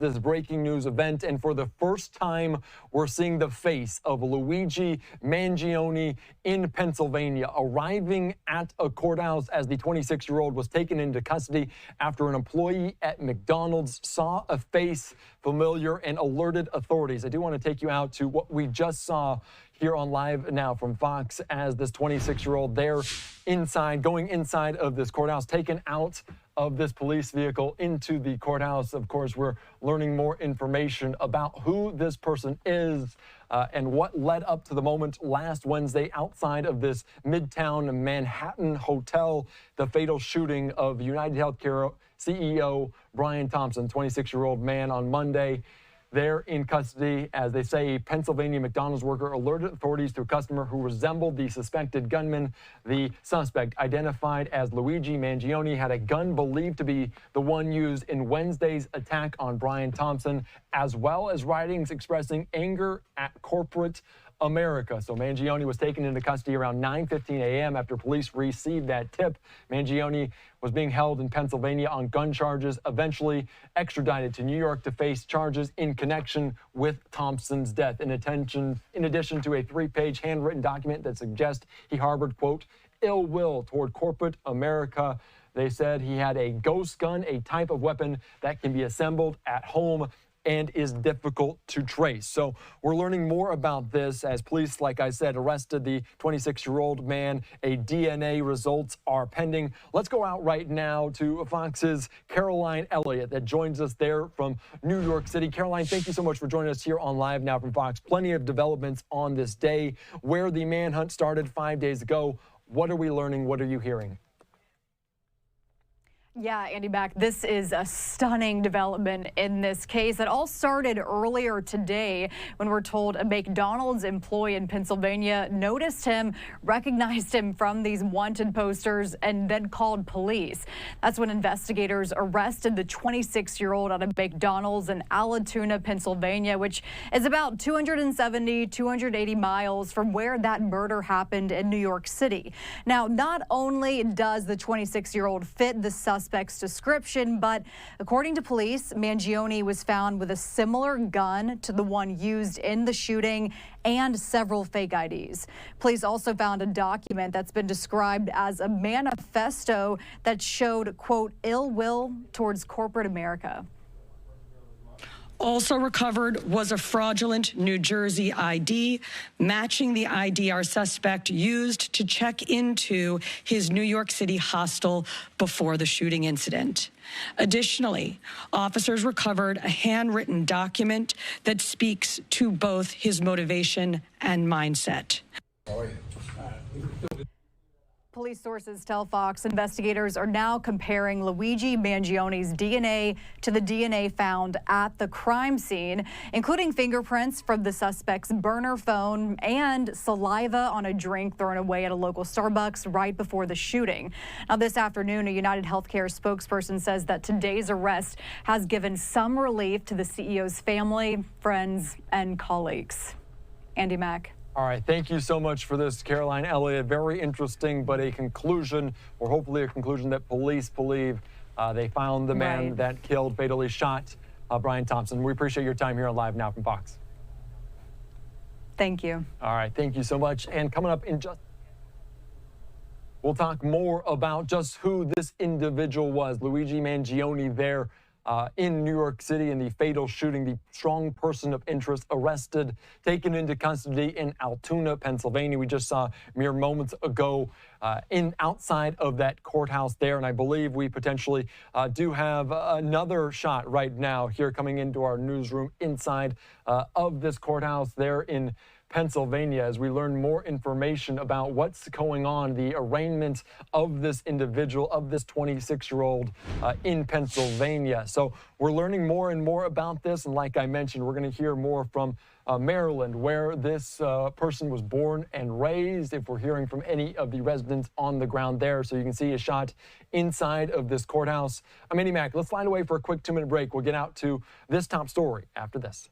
this breaking news event, and for the first time, we're seeing the face of Luigi Mangione in Pennsylvania, arriving at a courthouse as the 26-year-old was taken into custody after an employee at McDonald's saw a face familiar and alerted authorities. I do want to take you out to what we just saw here on Live Now from Fox as this 26-year-old there going inside of this courthouse, taken out of this police vehicle into the courthouse. Of course, we're learning more information about who this person is and what led up to the moment last Wednesday outside of this Midtown Manhattan hotel, the fatal shooting of UnitedHealthcare CEO Brian Thompson, 26-year-old man on Monday. They're in custody. As they say, Pennsylvania McDonald's worker alerted authorities to a customer who resembled the suspected gunman. The suspect, identified as Luigi Mangione, had a gun believed to be the one used in Wednesday's attack on Brian Thompson, as well as writings expressing anger at corporate America. So Mangione was taken into custody around 9:15 a.m. after police received that tip. Mangione was being held in Pennsylvania on gun charges, eventually extradited to New York to face charges in connection with Thompson's death. In addition to a 3-page handwritten document that suggests he harbored, quote, ill will toward corporate America. They said he had a ghost gun, a type of weapon that can be assembled at home and is difficult to trace. So we're learning more about this as police, like I said, arrested the 26-year-old man. A DNA results are pending. Let's go out right now to Fox's Caroline Elliott that joins us there from New York City. Caroline, thank you so much for joining us here on Live Now from Fox. Plenty of developments on this day where the manhunt started 5 days ago. What are we learning? What are you hearing? Yeah, Andy Mack, this is a stunning development in this case. It all started earlier today when we're told a McDonald's employee in Pennsylvania noticed him, recognized him from these wanted posters, and then called police. That's when investigators arrested the 26-year-old out of McDonald's in Altoona, Pennsylvania, which is about 280 miles from where that murder happened in New York City. Now, not only does the 26-year-old fit the suspect's description, but according to police, Mangione was found with a similar gun to the one used in the shooting and several fake IDs. Police also found a document that's been described as a manifesto that showed, quote, ill will towards corporate America. Also recovered was a fraudulent New Jersey ID, matching the ID our suspect used to check into his New York City hostel before the shooting incident. Additionally, officers recovered a handwritten document that speaks to both his motivation and mindset. Police sources tell Fox investigators are now comparing Luigi Mangione's DNA to the DNA found at the crime scene, including fingerprints from the suspect's burner phone and saliva on a drink thrown away at a local Starbucks right before the shooting. Now, this afternoon, a UnitedHealthcare spokesperson says that today's arrest has given some relief to the CEO's family, friends, and colleagues. Andy Mack. All right, thank you so much for this, Caroline Elliott. Very interesting, but a conclusion, or hopefully a conclusion, that police believe they found the man that fatally shot Brian Thompson. We appreciate your time here on Live Now from Fox. Thank you. All right, thank you so much. And coming up in we'll talk more about just who this individual was, Luigi Mangione there in New York City in the fatal shooting, the strong person of interest arrested, taken into custody in Altoona, Pennsylvania. We just saw mere moments ago outside of that courthouse there, and I believe we potentially do have another shot right now here coming into our newsroom inside of this courthouse there in Pennsylvania as we learn more information about what's going on, the arraignment of this individual, of this 26-year-old in Pennsylvania. So we're learning more and more about this, and like I mentioned, we're going to hear more from Maryland, where this person was born and raised, if we're hearing from any of the residents on the ground there. So you can see a shot inside of this courthouse. I'm Andy Mack. Let's fly away for a quick 2-minute break. We'll get out to this top story after this.